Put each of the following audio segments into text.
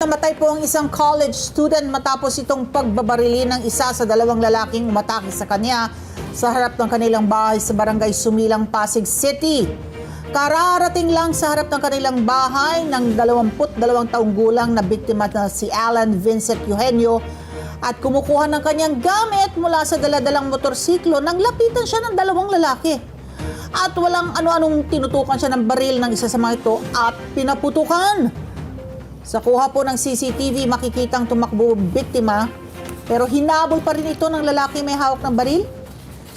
Namatay po ang isang college student matapos itong pagbabarili ng isa sa dalawang lalaking umatake sa kanya sa harap ng kanilang bahay sa barangay Sumilang, Pasig City. Kararating lang sa harap ng kanilang bahay ng 22 taong gulang na biktima na si Alan Vincent Eugenio at kumukuha ng kanyang gamit mula sa daladalang motorsiklo nang lapitan siya ng dalawang lalaki. At walang ano-anong tinutukan siya ng baril ng isa sa mga ito at pinaputukan. Sa kuha po ng CCTV, makikitang tumakbo biktima pero hinabol pa rin ito ng lalaki may hawak ng baril.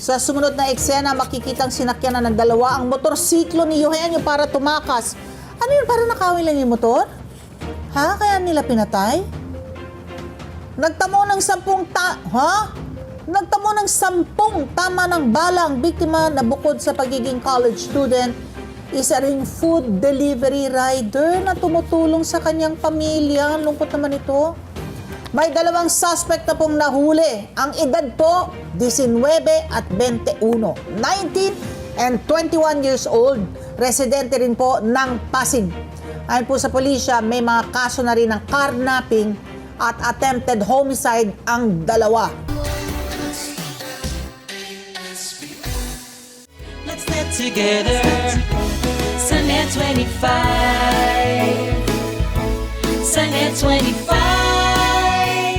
Sa sumunod na eksena, makikitang sinakyanan ng dalawa ang motorsiklo ni Eugenio para tumakas. Ano yun? Para nakawin lang yung motor? Ha? Kaya nila pinatay? Nagtamo ng 10 tama ng bala ang biktima na bukod sa pagiging college student, isa ring food delivery rider na tumutulong sa kanyang pamilya. Lungkot naman ito. May dalawang suspect na pong nahuli. Ang edad po, 19 at 21. 19 and 21 years old. Residente rin po ng Pasig. Ayon po sa pulisya, may mga kaso na rin ng carnapping at attempted homicide ang dalawa. Let's get together. Sunday 25. Sunday 25.